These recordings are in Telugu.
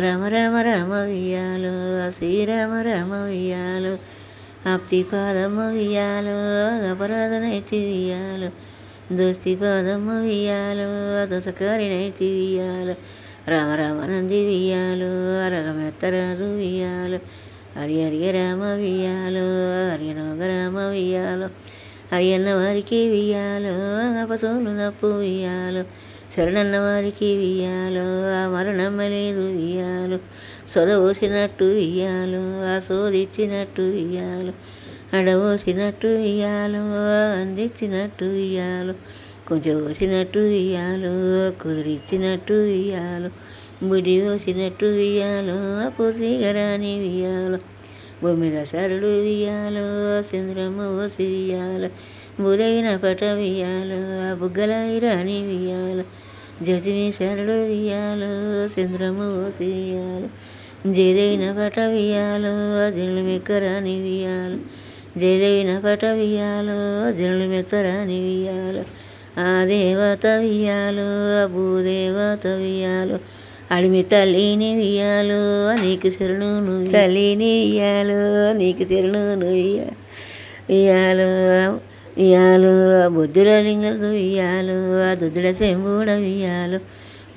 రమ రమ రమ వియ్యాలో శ్రీరామ రమ వియ్యాలో ఆప్తి పాదమ్మ వియ్యాలో అపరాధనైతి వియ్యాలో దోస్తి పాదమ్మ వియ్యాలో దోసకారినైతి వియ్యాలో రామ రామ నంది వియ్యాలో అరగమెత్తరాదు వియ్యాలో హరి హరి రామ వియ్యాలో హరియనోగ రామ వియ్యాలో హరియన్న వారికి వియ్యాలో అపతోలు నప్పు వియ్యాలో శరణన్న వారికి వియ్యాలో ఆ మరణమ్మలేదు వియ్యాలో సొదవోసినట్టు వియ్యాలో ఆ సోదిచ్చినట్టు వియ్యాలో అడవోసినట్టు వియ్యాలో అందించినట్టు వియ్యాలో కొంచెం పోసినట్టు వియ్యాలో కుదిరిచ్చినట్టు వియ్యాలో బుడి పోసినట్టు వియ్యాలో పూసిగరాని వియ్యాలో భూమి దశరుడు వియ్యాలో చంద్రమ్మ ఓసి వియ్యాలో బురైన పట వియ్యాలో ఆ బుగ్గలైరాని వియ్యాలో జతిమి శరుడు వియ్యాలో చంద్రమ్మ ఓసి వియ్యాలో జేదైన పట వియ్యాలో జనులు మెక్కరాని వియ్యాలో జేదైన పట వియ్యాలో జనులు మెత్తరాని వియ్యాలో ఆ దేవత వియ్యాలో ఆ భూదేవత వియ్యాలో అడిమి తల్లిని వియ్యాలో నీకు శరణును తల్లిని వియ్యాలో నీకు శరణును వియ్యాలో వియ్యాలో ఆ బుద్ధుల లింగలు వియ్యాలో ఆ దుద్దుల శంభుడ వియ్యాలో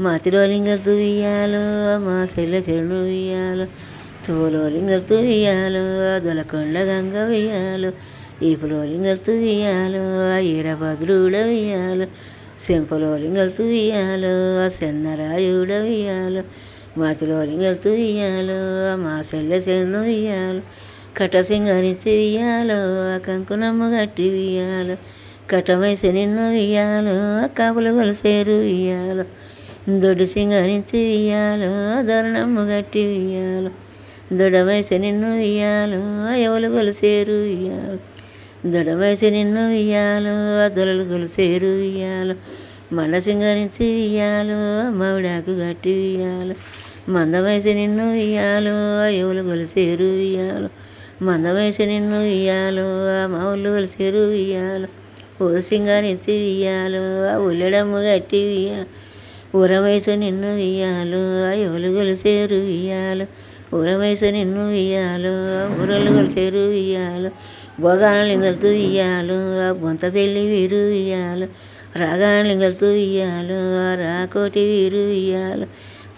మాతిలో లింగలు వియ్యాలో మా చెల్లె శరణు వియ్యాలో తోలో లింగలు వియ్యాలో ఆ దొలకొండ గంగ వియ్యాలో ఈపులో లింగలు వియ్యాలో ఆ ఈరభద్రుడ వియ్యాలో చెంపలో లింగలు వియ్యాలో ఆ చెన్నరాయుడ వియ్యాలో మాతిలో లింగలు వియ్యాలో మా చెల్లె శరణు వియ్యాలో కట సింగరించి వియ్యాలో ఆ కంకునమ్మ గట్టి వియ్యాలో కటమైసి నిన్ను వియ్యాలో కాపులు గొలుసేరు వియ్యాలో దొడ్డు సింగరించి వియ్యాలో దొరణమ్మ గట్టి వియ్యాలో దొడమైసి నిన్ను వియ్యాలో ఎవలు గొలుసేరు వియ్యాలో దొడమైసి నిన్ను వియ్యాలో దొరలు గొలుసేరు వియ్యాలో మండ సింగరించి వియ్యాలో మావిడాకు గట్టి వియ్యాలో మందమైసి నిన్ను వియ్యాలో ఎవలు గొలుసేరు వియ్యాలో మందమైసి నిన్ను వియ్యాలో మా ఊళ్ళు గొలుసేరు వియ్యాలో ఊరు సింగారించి వియ్యాలో ఉల్లెడమ్మ గట్టి వియ్యాలో ఊరవయసు నిన్ను వియ్యాలో ఎవలు గొలుసేరు వియ్యాలో ఊరవయసు నిన్ను వియ్యాలో ఊరలు గొలుసేరు వియ్యాలో భోగాన లింగలతో వియ్యాలో ఆ బొంత పెళ్ళి వీరు వియ్యాలో రాగాన లింగలతో వియ్యాలో ఆ రాకోటి వీరు వియ్యాలో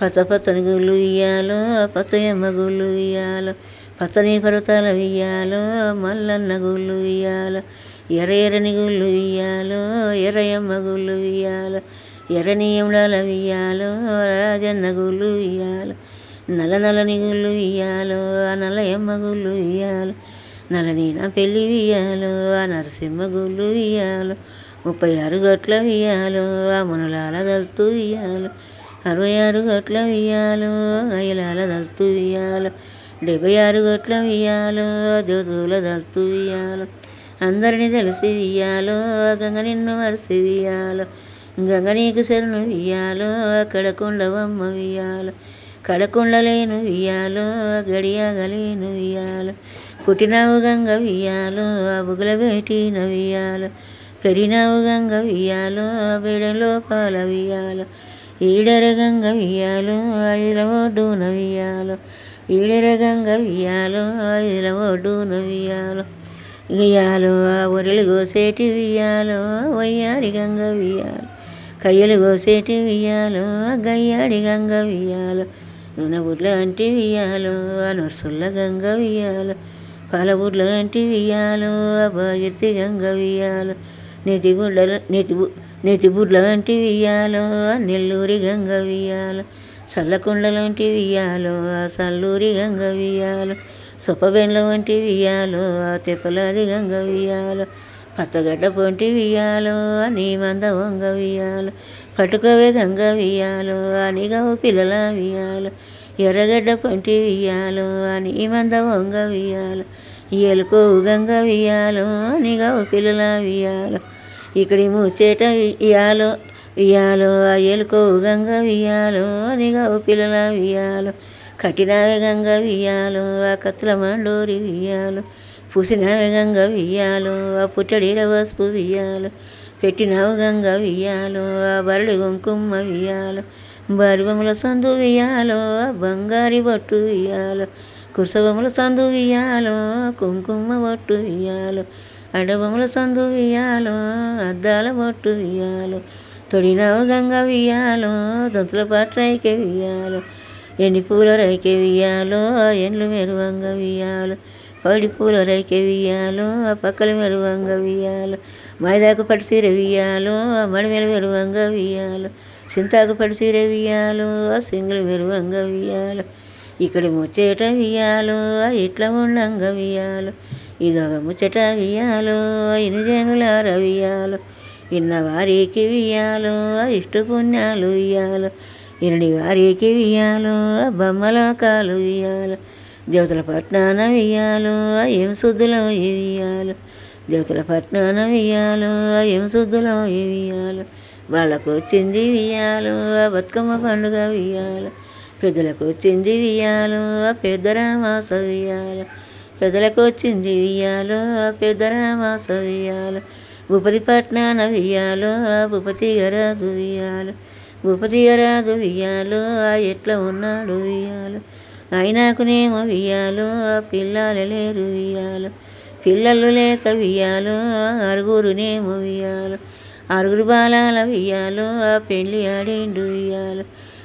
పచ్చ పచ్చని గుళ్ళు వియ్యాలో పచ్చయమ్మ గుళ్ళు వియ్యాలో పచ్చని పర్వతాల వియ్యాలో మల్లన్న గుళ్ళు వియ్యాలో ఎర్ర ఎర్రని గుళ్ళు వియ్యాలో ఎర్రయమ్మ గుళ్ళు వియ్యాలో ఎర్రని యముడాల వియ్యాలో రాజన్న గుళ్ళు వియ్యాలో నల్ల నల్లని గుళ్ళు వియ్యాలో ఆ నల్లయమ్మ గుళ్ళు వియ్యాలో నల్లని నా పెళ్ళి వియ్యాలో ఆ నరసింహ గుళ్ళు వియ్యాలో 36 గట్ల వియ్యాలో ఆ మునలాల దళతూ వియ్యాలో 66 గట్ల వియ్యాలో అయ్యలాల దళతూ వియ్యాలో 76 గట్ల వియ్యాలో జ్యోతుల దళతూ వియ్యాలో అందరిని తెలిసి వియ్యాలో గంగ నిన్ను మరిసి వియ్యాలో గంగ నీకు శరణు వియ్యాలో కడకొండవమ్మ వియ్యాలో కడకొండలేను వియ్యాలో గడియాగలేను వియ్యాలో పుట్టినావు గంగ వియ్యాలో ఆ బుగుల పెట్టిన వియ్యాలో పెరినావు గంగ వియ్యాలో బెడలో పాల వియ్యాలో ఈడర గంగ వియ్యాలో ఐల ఒడ్డున వియ్యాలో ఈడర గంగ వియ్యాలో ఐల ఒడ్డున వియ్యాలో వియ్యాలో ఆ ఒరలు గోసేటి వియ్యాలో వయ్యారి గంగ వియ్యాలో కయ్యలు గోసేటి వియ్యాలో గయ్యాడి గంగ వియ్యాలో నూనె బుడ్ల అంటి వియ్యాలో ఆ నొరసుల్ల గంగ వియ్యాలో పాల బుడ్ల అంటి వియ్యాలో ఆ భాగీరథి గంగ వియ్యాలో నెటి బుడ్ల వంటి వియ్యాలో ఆ నెల్లూరి గంగ వియ్యాలో చల్లకొండలాంటి వియ్యాలో ఆ సల్లూరి గంగ వియ్యాలో సొప్పబెండ్ల వంటి వియ్యాలో ఆ తెప్పలాది గంగ వియ్యాలో పచ్చగడ్డ పొంటి వియ్యాలో ఆ నీమంద వంగ వియ్యాలో పట్టుకవే గంగ వియ్యాలో ఆ నిగవు పిల్లల వియ్యాలో ఎర్రగడ్డ పొంటి వియ్యాలో ఆ నీమంద వంగ వియ్యాలో ఎలుకో గంగ వియ్యాలో నిగవు పిల్లల వియ్యాలో ఇక్కడి ముచ్చేట వియ్యాలో వియ్యాలో ఆ ఎలుకో గంగ వియ్యాలో నిగవు పిల్లల వియ్యాలో కట్టినావే గంగ వియ్యాలో ఆ కత్తుల మండోరి వియ్యాలో పూసినావే గంగ వియ్యాలో ఆ పుట్టడిర వసుపు వియ్యాలో పెట్టినావు గంగ వియ్యాలో ఆ బరడు కుంకుమ వియ్యాలో బారిబొమ్మల సందు వియాలో బంగారి బొట్టు వియాలో కుసబొమ్మల సందు వియాలో కుంకుమ బొట్టు వియాలో అడబొమ్మల సందు వియాలో అద్దాల బొట్టు వియాలో తొడినావు గంగ వియాలో దొంతుల పట్రైకే వియాలో ఎండి పూల రైకే వియాలో ఎండ్లు మెరువంగ వియాలో పడి పూల రైకే వియాలో పక్కల మెరువంగ వియాలో మైదాకు పట్టు సీర వియాలో మడిమెల మెరువంగ వియాలో చింతాకు పట్టు సీర వియాలో సింగులు మెరువంగ వియాలో ఇక్కడ ముచ్చట వియాలో ఇట్లా ఉండంగ వియాలో ఇదొక ముచ్చట వియాలో ఇని జనులార వియాలో ఇన్న వారికి వియాలో ఇష్ట పుణ్యాలు వియాలో ఇరడి వారికి వియాలో బొమ్మలోకాలు వియాలో దేవతల పట్నాన వియాలో ఏం శుద్ధులో వియాలో దేవతల పట్నాన వియాలో ఏం శుద్ధులో వియాలో వాళ్ళకు వచ్చింది వియాలో బతుకమ్మ పండుగ వియాలో పెద్దలకు వచ్చింది వియాలో పెద్దరామాస వియాలో పెద్దలకు వచ్చింది వియాలో పెద్దరామాస వియాలో భూపతి పట్నాన వియాలో భూపతి గరాదు వియాలో భూపతి గరాదు వియాలో ఎట్లా ఉన్నాడు వియాలో ఆయనకునేమో వియాలో పిల్లలు లేరు వియాలో పిల్లలు లేక వియాలో అరుగురునేమో వియాలో అరుగురు బాలాల వియాలో పెళ్ళి ఆడిండు వియాలో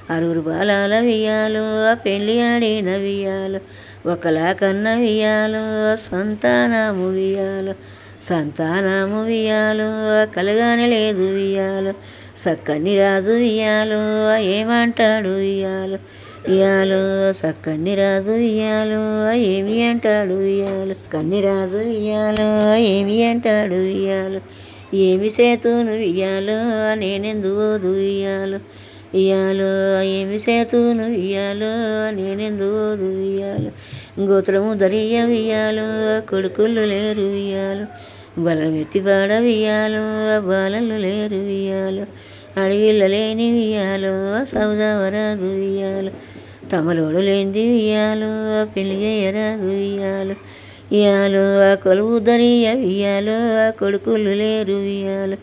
అరుగురు బాలాల వియాలో పెళ్ళి ఆడిన వియాలో ఒకలా కన్న వియాలో సంతానము వియాలో సంతానము వియాలో కలగానే లేదు వియాలో సక్కని రాజు వియాలో ఏమంటాడు వియాలో ఇయాలో సక్కని రాజు ఇయాలో ఏమి అంటాడు ఇయాలో కన్ని రాజు ఇయాలో ఏమి అంటాడు ఇయాలో ఏమి సేతును ఇయాలో నేనెందుకు ఇయాలో ఇయాలో ఏమి సేతును ఇయాలో నేనెందుకు ఇయాలో గోత్రము దరియ వియాలో కొడుకులు లేరు వియాలో బలమెత్తి పాడ వియాలో బాలలు లేరు వియాలో అడవిల్ల లేని వియాలో సౌదావరాదు వియాలో తమలోడు లేనిది వియాలో పెళ్లి చేయరాదు వియాలో ఇయాలో కొలువు దరియ వియాలో కొడుకులు లేరు వియాలో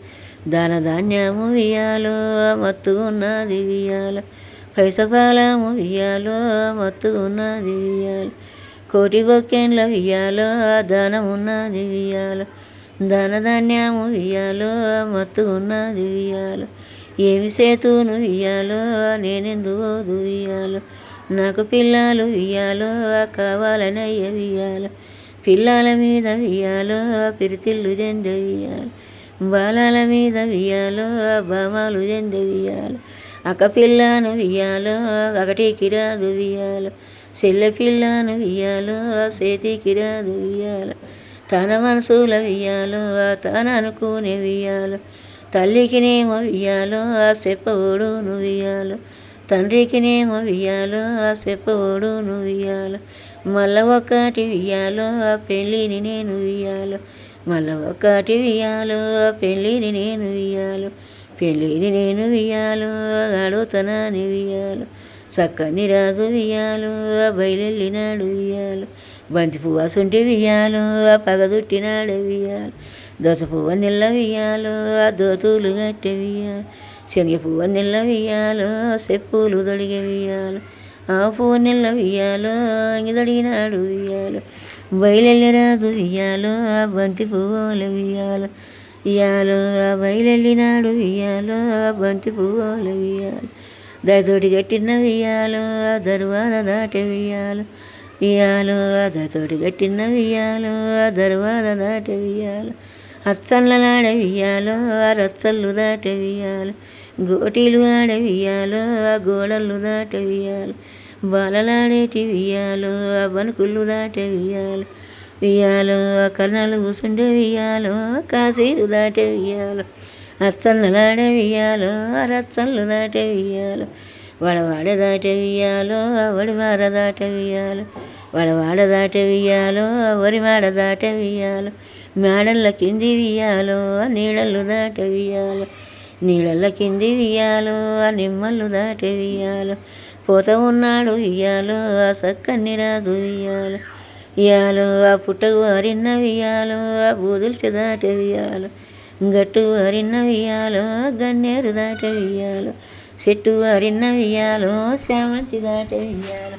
దాన ధాన్యము వియాలో మత్తుకున్నది వియాలో పైసపాలము వియాలో మత్తుకున్నది వియాలో కోటి బొక్కెన్ల వియాలో దానమున్నది వియాలో దాన ధాన్యము వియాలో మత్తుకున్నది వియాలో ఏమి సేతును వియాలో నేనెందుకు వియాలో నాకు పిల్లలు వియాలో కావాలనయ్య వియాలో పిల్లల మీద వియాలో పిరితిల్లు జెండ వియాలో బాలాల మీద వియాలో బామాలు జెండ వియాలో అక్క పిల్లను వియాలో ఒకటికి రాదు వియాలో చెల్లె పిల్లను వియాలో చేతికి రాదు వియాలో తన మనసుల వియాలో తన అనుకునే వియాలో తల్లికినేమో వియాలో చెప్పవోడును వియాలో తండ్రికినేమో వియాలో చెప్పవోడును వియాలో మళ్ళా ఒకటి వియాలో పెళ్ళిని నేను వియాలో మళ్ళా ఒకటి వియాలో పెళ్ళిని నేను వియాలో పెళ్ళిని నేను వియాలో అడుగుతానని వియాలో చక్కని రాజు వియాలో బయలెళ్ళినాడు వియాలో బంతి పువ్వు అసుంటి వియాలో పగదుట్టినాడు వియాలో దోస పువ్వు నిల్ల వియాలో దోతులు గట్టె వియాలో శనగ పువ్వు నిల్ల వియాలో చెప్పులు దొడిగే వియాలో ఆ పువ్వు నిల్ల వియాలో ఇంగిదొడిగినాడు వియాలో బయలెళ్ళి రాదు వియాలో బంతి పువ్వుల వియాలో ఇయాలో బయలెళ్ళినాడు వియాలో బంతి పువ్వుల వియాలో దయతోటి కట్టిన వియాలో దర్వాద దాటె వియాలో వియాలో దయతోటి కట్టిన వియాలో దర్వాద దాటె వియాలో అచ్చల్లలాడ వియాలో రచ్చళ్ళు దాటె వియాలో గోటీలు ఆడ వియాలో గోడళ్ళు దాటె వియాలో బాలలాడేటి వియాలో బనుకుళ్ళు దాటె వియాలో వియాలో కర్ణాలు కూసుండే వియాలో కాశీలు దాటె వియాలో అచ్చల్లలాడ వియాలో రచ్చళ్ళు దాటె వియాలో వడవాడ దాటె వియాలో వడివార దాటె వియాలో వడవాడ దాటె వియాలో వరివాడ దాటె వియాలో మేడళ్ళ కింది వియాలో నీడళ్ళు దాటె వియాలో నీడళ్ళ కింది వియాలో నిమ్మళ్ళు దాటె వియాలో పోత ఉన్నాడు వియాలో సక్కని రాదు వియాలో ఇయాలో పుట్టకు అరిన్న వియాలో బూదుల్చి దాటె వియాలో గట్టు అరిన్న వియాలో గన్నేరు దాటె వియాలో చెట్టు వారిన వియ్యాలో చామంతి దాట వియ్యాలో